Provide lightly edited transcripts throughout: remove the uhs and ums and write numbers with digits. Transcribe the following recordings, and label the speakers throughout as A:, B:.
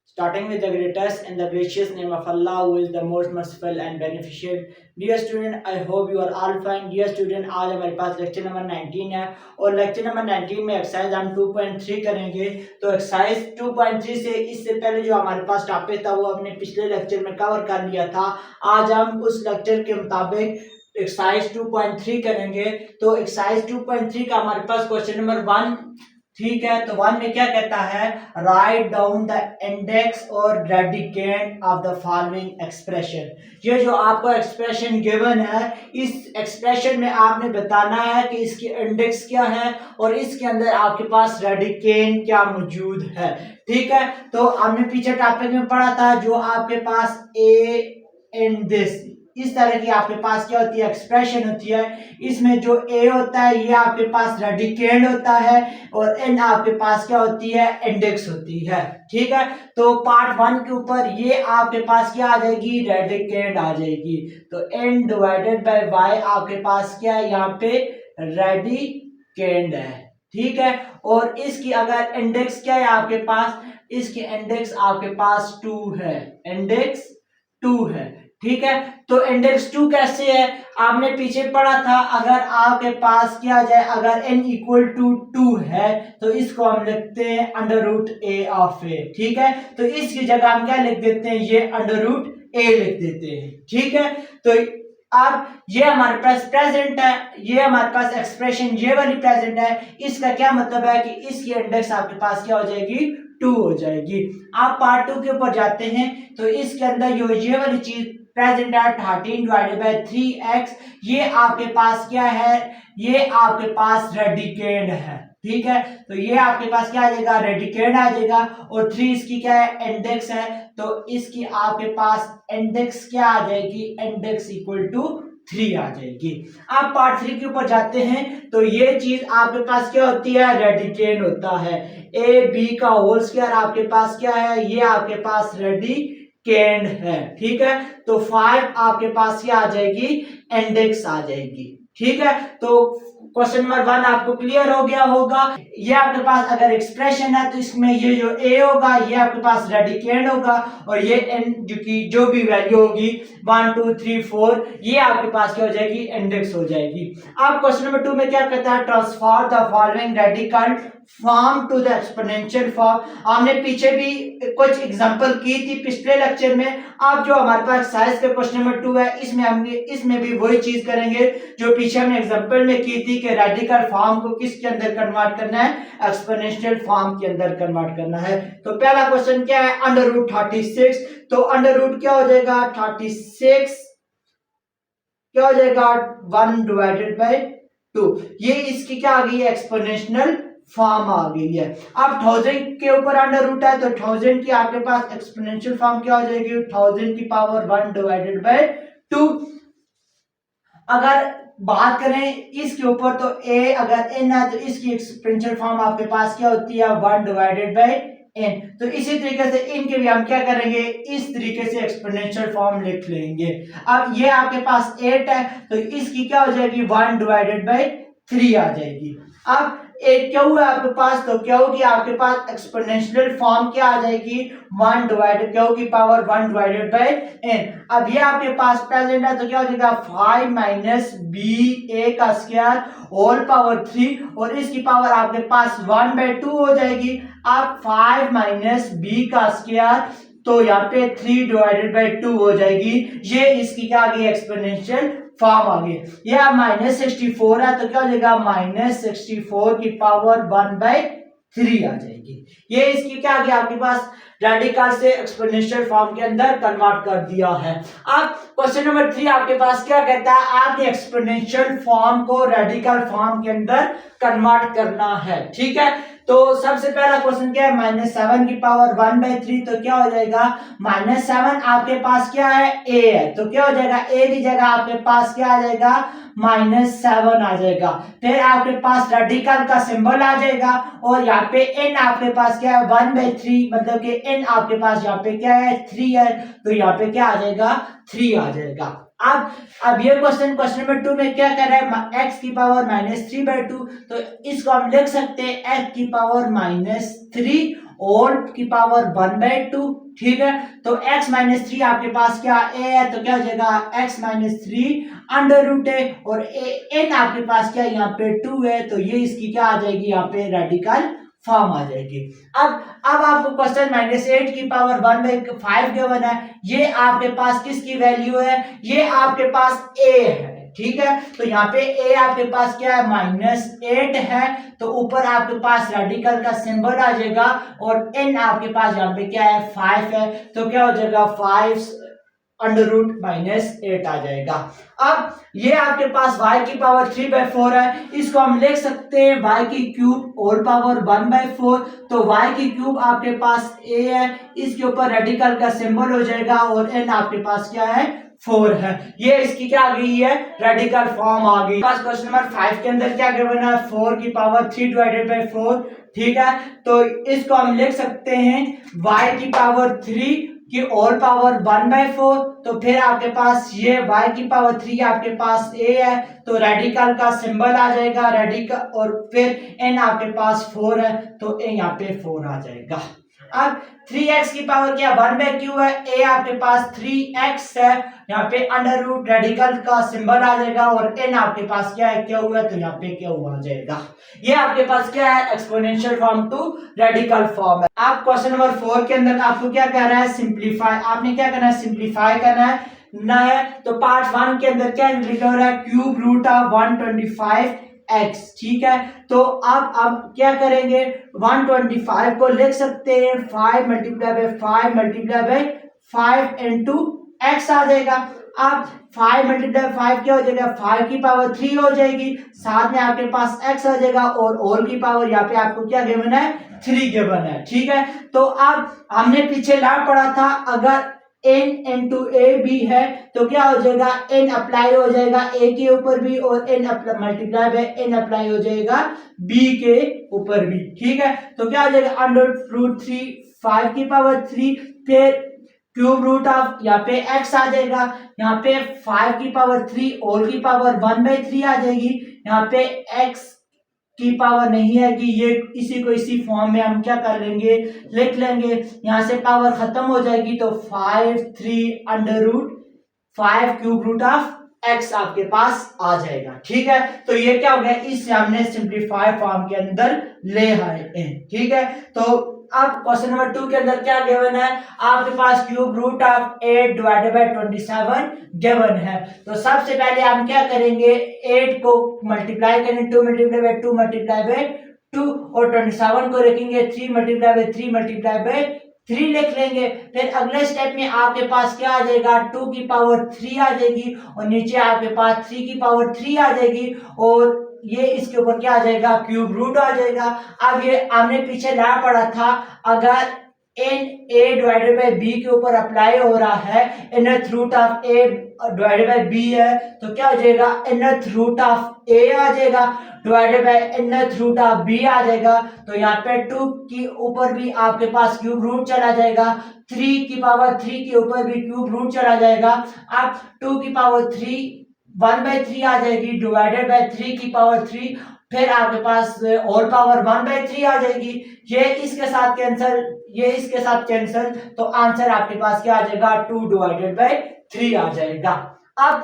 A: Starting with the greatest and the gracious name of Allah, who is the most merciful and beneficent. Dear student, I hope you are all fine. Dear student, आज हमारे पास lecture number 19 है और lecture number 19 में exercise हम 2.3 करेंगे। तो exercise 2.3 से इससे पहले जो हमारे पास टॉपिक था वो हमने पिछले लेक्चर में कवर कर लिया था। आज हम उस लेक्चर के मुताबिक एक्सरसाइज 2.3 करेंगे। तो एक्सरसाइज 2.3 का हमारे पास क्वेश्चन नंबर 1, ठीक है। तो 1 में क्या कहता है, राइट डाउन द इंडेक्स और radicand of the following expression. ये जो आपको एक्सप्रेशन गिवन है, इस एक्सप्रेशन में आपने बताना है कि इसकी इंडेक्स क्या है और इसके अंदर आपके पास रेडिकेंड क्या मौजूद है, ठीक है। तो हमने पीछे टॉपिक में पढ़ा था जो आपके पास ए एंड दिस, इस तरह की आपके पास क्या होती है, एक्सप्रेशन होती है। इसमें जो ए होता है ये आपके पास रेडिकेंड होता है और एन आपके पास क्या होती है, इंडेक्स होती है, ठीक है। तो पार्ट 1 के ऊपर ये आपके पास क्या आ जाएगी, रेडिकेंड आ जाएगी। तो एन डिवाइडेड बाय वाई आपके पास क्या है, यहाँ पे रेडिकेंड है, ठीक है। और इसकी अगर इंडेक्स क्या है आपके पास, इसकी इंडेक्स आपके पास 2 है, इंडेक्स 2 है, ठीक है। तो इंडेक्स 2 कैसे है, आपने पीछे पढ़ा था, अगर आपके पास क्या जाए, अगर n इक्वल टू 2 है तो इसको हम लिखते हैं अंडर रूट ए ऑफ ए, ठीक है। तो इसकी जगह हम क्या लिख देते हैं, ये अंडर रूट ए लिख देते हैं, ठीक है। तो अब ये हमारे पास प्रेजेंट है, ये हमारे पास एक्सप्रेशन ये वाली प्रेजेंट है। इसका क्या मतलब है कि इसकी इंडेक्स आपके पास क्या हो जाएगी, 2 हो जाएगी। आप पार्ट 2 के ऊपर जाते हैं तो इसके अंदर ये वाली चीज प्रेजेंट है 13 डिवाइडेड बाय 3x, ये आपके पास क्या है, ये आपके पास रेडिकेंड है, ठीक है। तो ये आपके पास क्या आ जाएगा, रेडिकेंड आ जाएगा। और 3 इसकी क्या है, इंडेक्स है, तो इसकी आपके पास इंडेक्स क्या आ जाएगी, इंडेक्स इक्वल टू 3 आ जाएगी। आप पार्ट 3 के ऊपर जाते हैं तो ये चीज आपके पास क्या होती है, रेडिकेंड होता है। ए बी का होल स्क्वायर आपके पास क्या है, ये आपके पास रेडिकेंड है, ठीक है। तो 5 आपके पास क्या आ जाएगी, इंडेक्स आ जाएगी, ठीक है। तो क्वेश्चन नंबर 1 आपको क्लियर हो गया होगा। ये आपके पास अगर एक्सप्रेशन है तो इसमें ये जो ए होगा ये आपके पास रेडिकेंड होगा और ये एन जो भी वैल्यू होगी 1 2 3 4 ये आपके पास क्या हो जाएगी, इंडेक्स हो जाएगी। अब क्वेश्चन नंबर 2 में क्या कहता है, transform the following radical form to the exponential form. हमने पीछे भी कुछ एग्जांपल की थी पिछले लेक्चर में। अब जो हमारे पास एक्सरसाइज का क्वेश्चन नंबर 2 है, इसमें भी वही चीज करेंगे जो पीछे हमने एग्जांपल में की थी कि रेडिकल फॉर्म को किसके अंदर कन्वर्ट करना है, एक्सपोनेंशियल फॉर्म के अंदर कन्वर्ट करना है। तो पहला क्वेश्चन क्या है, अंडर रूट 36। तो अंडर रूट क्या हो जाएगा, 36 क्या हो जाएगा, 1 डिवाइडेड बाय 2। ये इसकी क्या आ गई है, एक्सपोनेंशियल फॉर्म आ गई है। अब 1000 के ऊपर अंडर रूट है तो 1000 की आपके पास एक्सपोनेंशियल फॉर्म क्या हो जाएगी, 1000 की पावर 1 डिवाइडेड बाय 2। अगर बात करें इसके ऊपर तो a अगर n है तो इसकी एक्सपोनेंशियल फॉर्म आपके पास क्या होती है, 1 डिवाइडेड बाय n। तो इसी तरीके से इनके भी हम क्या करेंगे, इस तरीके से एक्सपोनेंशियल फॉर्म लिख लेंगे। अब ये आपके पास 8 है तो इसकी क्या हो जाएगी, 1 डिवाइडेड बाय 3 आ जाएगी। अब एक क्या हुआ आपके पास, तो क्या होगी आपके पास एक्सपोनेंशियल फॉर्म क्या आ जाएगी, 1 डिवाइडेड क्या होगी, पावर 1 डिवाइडेड बाय n। अब ये आपके पास प्रेजेंट है तो क्या हो जाएगा, 5 माइनस बी ए का स्क्वायर होल पावर 3 और इसकी पावर आपके पास 1 बाय 2 हो जाएगी। अब 5 माइनस बी का स्क्वायर तो यहाँ पे 3 डिवाइडेड बाय 2 हो जाएगी। ये इसकी क्या आ गई, एक्सपोनेंशियल फॉर्म आ गई। यह -64 है तो क्या हो जाएगा, -64 की पावर 1 बाय 3 आ जाएगी। ये इसकी क्या आ गया आपके पास, रेडिकल से एक्सपोनेंशियल फॉर्म के अंदर कन्वर्ट कर दिया है। अब क्वेश्चन नंबर 3 आपके पास क्या कहता है, आपने एक्सपोनेंशियल फॉर्म को रेडिकल फॉर्म के अंदर कन्वर्ट करना है, ठीक है। तो सबसे पहला क्वेश्चन क्या है, -7 की पावर 1 बाय 3 तो क्या हो जाएगा, -7 आपके पास क्या है, a है तो क्या हो जाएगा, a की जगह आपके पास क्या आ जाएगा, -7 आ जाएगा। फिर आपके पास रेडिकल का सिंबल आ जाएगा और यहाँ पे n आपके पास क्या है, 1 बाय 3 मतलब कि n आपके पास यहाँ पे क्या है, 3 है तो यहाँ पे क्या आ जाएगा, 3 आ जाएगा। अब ये क्वेश्चन नंबर 2 में क्या कर रहा है, x की पावर -3 बाय 2 तो इसको हम लिख सकते हैं x की पावर -3 ऑल की पावर 1/2, ठीक है। तो x माइनस 3 आपके पास क्या a है, तो क्या हो जाएगा x माइनस 3 अंडर रूट है, और n आपके पास क्या यहाँ पे 2 है, तो ये इसकी क्या आ जाएगी यहाँ पे रेडिकल फॉर्म आ जाएगी। अब आपको क्वेश्चन -8 की पावर 1/5 गिवन है, ये आपके पास किसकी वैल्यू है, ये आपके पास a है, ठीक है। तो यहाँ पे a आपके पास क्या है -8 है, तो ऊपर आपके पास रेडिकल का सिंबल आ जाएगा, और n आपके पास यहाँ पे क्या है 5 है, तो क्या हो जाएगा 5 अंडर रूट -8 आ जाएगा। अब ये आपके पास y की पावर 3/4 है, इसको हम लिख सकते हैं y की क्यूब होल पावर 1/4, तो y की क्यूब आपके पास a है, इसके ऊपर रेडिकल का सिंबल हो जाएगा, और n आपके पास क्या है 4 है, ये इसकी क्या आ गई है रेडिकल फॉर्म आ गई। पास क्वेश्चन नंबर 5 के अंदर क्या गिवन है 4 की पावर 3/4, ठीक है। तो इसको हम लिख सकते हैं y की पावर 3 की ऑल पावर 1/4, तो फिर आपके पास ये y की पावर 3 आपके पास a है, तो रेडिकल का सिंबल आ जाएगा रेडिकल, और फिर n आपके पास 4 है, तो a यहाँ पे 4 आ जाएगा। अब 3x की पावर क्या 1/q है, a आपके पास 3x है, यहाँ पे अंडर रूट रेडिकल का सिंबल आ जाएगा, और n आपके पास क्या है क्या हुआ, तो यहाँ पे क्या हुआ आ जाएगा। ये आपके पास क्या है exponential form to radical form है। आप क्वेश्चन नंबर 4 के अंदर आपको क्या करना है सिंप्लीफाई, आपने क्या करना है सिंप्लीफाई करना है ना है। तो पार्ट 1 के अंदर क्या लिखा हो रहा है क्यूब रूट ऑफ 125x, ठीक है। तो अब क्या करेंगे 125 को लिख सकते हैं 5 multiply by 5 multiply by 5 into x आ जाएगा। अब 5 मल्टीप्लाई 5 क्या हो जाएगा 5 की पावर 3 हो जाएगी, साथ में आपके पास x आ जाएगा, और होल की पावर यहाँ पे आपको क्या गिवन है 3 गिवन है, ठीक है। तो अब हमने पीछे लाभ पढ़ा था, अगर n इंटू ए बी है तो क्या हो जाएगा n अप्लाई हो जाएगा a के ऊपर भी, और n multiply by n apply हो जाएगा b के ऊपर भी, ठीक है। तो क्या हो जाएगा अंडर रूट 3 5 की पावर 3, फिर क्यूब रूट ऑफ यहाँ पे x आ जाएगा, यहाँ पे 5 की पावर 3 होल की पावर 1/3 आ जाएगी, यहाँ पे x की पावर नहीं है कि ये इसी को इसी फॉर्म में हम क्या कर लेंगे लिख लेंगे, यहाँ से पावर खत्म हो जाएगी, तो 5 3 under root 5 cube root of x आपके पास आ जाएगा, ठीक है। तो ये क्या हो गया इस हमने सिंप्लीफाई फॉर्म के अंदर ले आए हैं, ठीक है। तो अब क्वेश्चन नंबर 2 के अंदर क्या गिवन है आपके पास cube root of 8 divided by 27 given है। तो सबसे पहले हम क्या करेंगे 8 को मल्टीप्लाई करेंगे 2 मल्टीप्लाई बाय 2 मल्टीप्लाई बाय 2, और 27 को रखेंगे 3 मल्टीप्लाई बाय 3 मल्टीप्लाई बाय 3 लिख लेंगे। फिर अगले स्टेप में आपके पास क्या आ जाएगा 2 की पावर 3 आ जाएगी, और नीचे आपके पास 3 की पावर 3 आ जाएगी, और ये इसके ऊपर क्या आ जाएगा क्यूब रूट आ जाएगा। अब ये हमने पीछे ला पढ़ा था, अगर n a divided by b के ऊपर अप्लाई हो रहा है nth root of a divided by b है, तो क्या हो जाएगा nth रूट ऑफ a आ जाएगा divided by nth root of b आ जाएगा। तो यहाँ पे 2 के ऊपर भी आपके पास क्यूब रूट चला जाएगा, 3 की पावर 3 के ऊपर भी क्यूब रूट चला जाएगा। अब 2 की पावर 3 1/3 आ जाएगी डिवाइडेड बाय 3 की पावर 3, फिर आपके पास होल पावर 1/3 आ जाएगी, ये इसके साथ कैंसिल, ये इसके साथ कैंसिल, तो आंसर आपके पास क्या आ जाएगा 2 डिवाइडेड बाय 3 आ जाएगा। अब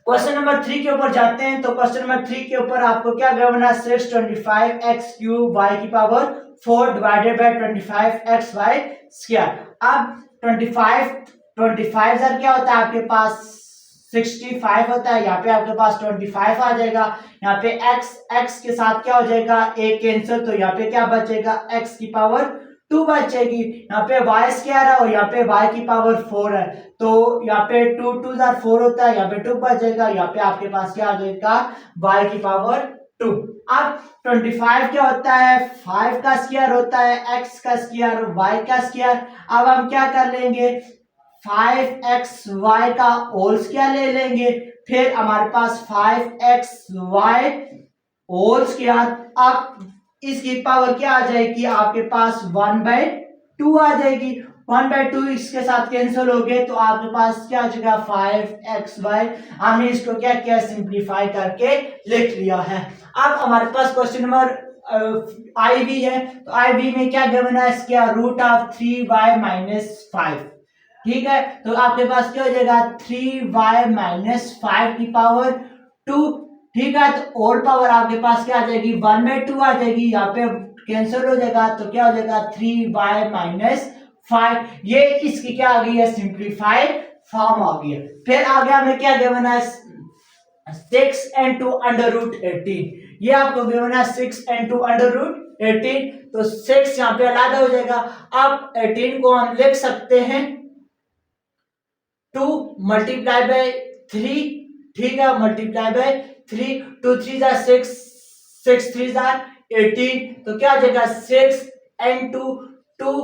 A: क्वेश्चन नंबर 3 के ऊपर जाते हैं। तो क्वेश्चन नंबर 3 के ऊपर आपको क्या गिवन है 625 x³ y की power 4 divided by 25 xy square. अब 25 सर क्या होता है आपके पास 65 होता है, यहाँ पे आपके पास 25 आ जाएगा, यहाँ पे x के साथ क्या हो जाएगा एक कैंसिल, तो यहाँ पे क्या बचेगा x की पावर 2 बचेगी, यहाँ पे y स्क्वायर है और यहाँ पे y की पावर 4 है, तो यहाँ पे 2 2 4 होता है, यहाँ पे 2 बचेगा, यहाँ पे आपके पास क्या आ जाएगा y की पावर 2। अब 25 क्या होता है 5 का स्क्वायर होता है, x का स्क्वायर y का स्क्वायर। अब हम क्या कर लेंगे 5xy का होल स्क्वायर ले लेंगे, फिर हमारे पास 5xy होल स्क्वायर। अब इसकी पावर क्या आ जाएगी आपके पास 1/2 आ जाएगी, 1/2 इसके साथ कैंसिल हो गए, तो आपके पास क्या आ जाएगा 5xy। हमने इसको क्या किया सिंप्लीफाई करके लिख लिया है। अब हमारे पास क्वेश्चन नंबर आई वी है, तो आई वी में क्या गिवन है, square root of 3y minus 5। ठीक है, तो आपके पास क्या हो जाएगा 3y माइनस 5 की पावर 2। ठीक है, तो और पावर आपके पास क्या आ जाएगी 1/2 आ जाएगी, यहाँ पे कैंसिल हो जाएगा, तो क्या हो जाएगा 3y माइनस 5। ये इसकी क्या आ गई है, सिंप्लीफाइड फॉर्म आ गई है। फिर आगे हमें क्या गिवन है 6 into अंडर रूट 18। ये आपको गिवन है 6 into अंडर रूट 18, तो 6 यहाँ पे अलग हो जाएगा। अब 18 को हम लिख सकते हैं 2 मल्टीप्लाई बाय 3। ठीक है, मल्टीप्लाई बाय 3, 2 3 जा 6, 6 3 जा 18, तो क्या आ जाएगा 6 into 2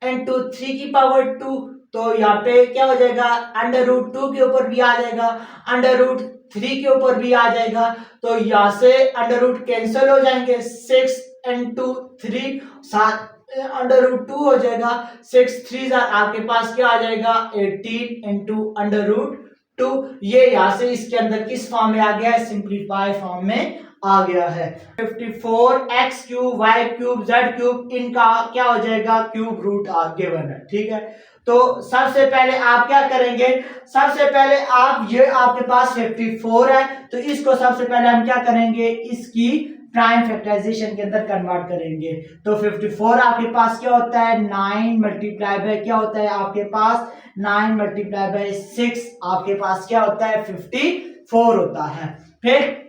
A: into 3 की पावर 2। तो यहाँ पे क्या हो जाएगा अंडर रूट 2 के ऊपर भी आ जाएगा, अंडर रूट 3 के ऊपर भी आ जाएगा, तो यहाँ से अंडर रूट कैंसिल हो जाएंगे, 6 into 3 साथ अंडर रूट 2 हो जाएगा, 6 3 आपके पास क्या आ जाएगा 18 into अंडर रूट 2। ये यहाँ से इसके अंदर किस फॉर्म में आ गया है, सिंप्लीफाई फॉर्म में आ गया है। 54x cube y cube z cube, इनका क्या हो जाएगा क्यूब रूट गिवन है। ठीक है, तो सबसे पहले आप क्या करेंगे, सबसे पहले आप ये आपके पास 54 है, तो इसको सबसे पहले हम क्या करेंगे, इसकी प्राइम फैक्टराइजेशन के अंदर कन्वर्ट करेंगे। तो 54 आपके पास क्या होता है 9 मल्टीप्लाई बाय क्या होता है आपके पास 9 मल्टीप्लाई बाय 6, आपके पास क्या होता है 54 होता है। फिर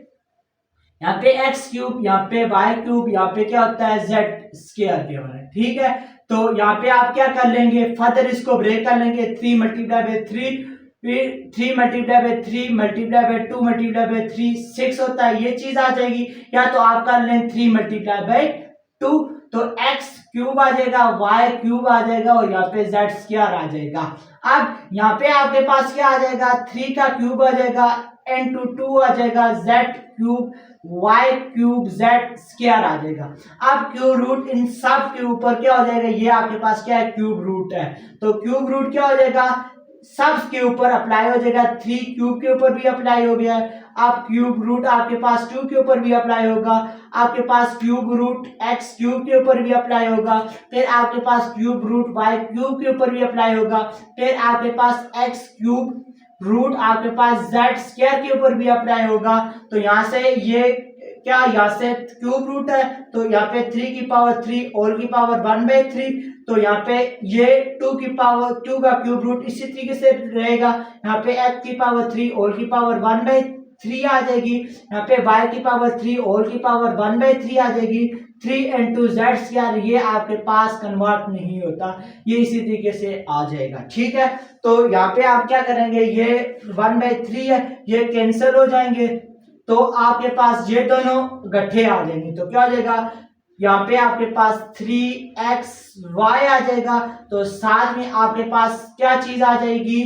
A: यहाँ पे एक्स क्यूब, यहाँ पे वाई क्यूब, यहाँ पे क्या होता है जेड स्क्वायर गिवन है। ठीक है, तो यहाँ पे आप क्या कर लेंगे, फर्दर इसको ब्रेक कर लेंगे, 3 multiply by 3, 3 multiply by 3 multiply by 2 multiply by 3 6 होता है, ये चीज आ जाएगी। या तो आप कर लें 3 मल्टीप्लाई बाय 2, तो एक्स क्यूब आ जाएगा, वाई क्यूब आ जाएगा, और यहाँ पे जेड स्क्वायर आ जाएगा। अब यहाँ पे आपके पास क्या आ जाएगा 3 का क्यूब आ जाएगा, into 2 आ जाएगा, z cube y cube z square आ जाएगा। अब क्यूब रूट इन सब के ऊपर क्या हो जाएगा, ये आपके पास क्या है क्यूब रूट है, तो क्यूब रूट क्या हो जाएगा सब के ऊपर अप्लाई हो जाएगा, 3 क्यूब के ऊपर भी अप्लाई हो गया है। अब क्यूब रूट आपके पास 2 के ऊपर भी अप्लाई होगा, आपके पास क्यूब रूट x क्यूब के ऊपर भी अप्लाई होगा, फिर आपके पास क्यूब रूट y क्यूब के ऊपर भी अप्लाई होगा, फिर आपके पास x क्यूब रूट आपके पास z स्क्वायर के ऊपर भी अप्लाई होगा। तो यहाँ से ये क्या, यहाँ से क्यूब रूट है, तो यहाँ पे 3 की पावर 3 होल की पावर 1/3, तो यहाँ पे ये 2 की पावर 2 का क्यूब रूट इसी तरीके से रहेगा, यहाँ पे x की पावर 3 होल की पावर 1/3 आ जाएगी, यहाँ पे y की पावर 3 होल की पावर 1/3 आ जाएगी, 3 into z स्क्वायर, ये आपके पास कन्वर्ट नहीं होता, ये इसी तरीके से आ जाएगा। ठीक है, तो यहाँ पे आप क्या करेंगे, ये 1/3 है, ये कैंसिल हो जाएंगे, तो आपके पास ये दोनों गट्ठे आ जाएंगे, तो क्या हो जाएगा यहाँ पे आपके पास 3xy आ जाएगा, तो साथ में आपके पास क्या चीज आ जाएगी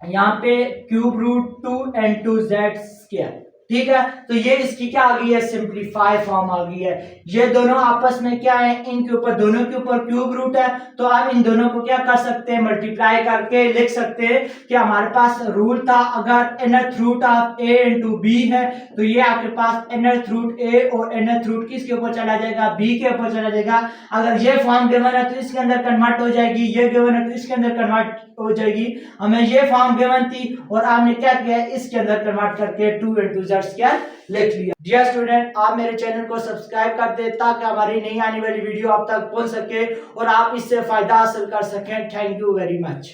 A: यहाँ पे cube root 2 into z square. ठीक है, तो ये इसकी क्या आ गई है सिंप्लीफाई फॉर्म आ गई है। ये दोनों आपस में क्या है, इनके ऊपर दोनों के ऊपर क्यूब रूट है, तो आप इन दोनों को क्या कर सकते हैं मल्टीप्लाई करके लिख सकते हैं कि हमारे पास रूल था अगर nth root of a into b है, तो ये आपके पास nth रूट a और nth रूट किसके ऊपर चला जाएगा b के ऊपर चला जाएगा। अगर ये फॉर्म गिवन है तो इसके अंदर कन्वर्ट हो जाएगी, ये गिवन है तो इसके अंदर कन्वर्ट हो जाएगी। हमें ये फॉर्म गिवन थी और आपने क्या किया इसके अंदर कन्वर्ट करके 2 into z स्क्वायर लिख लिया। डियर स्टूडेंट, आप मेरे चैनल को सब्सक्राइब कर दे ताकि हमारी नई आने वाली वीडियो आप तक पहुंच सके और आप इससे फायदा हासिल कर सकें। Thank you very much.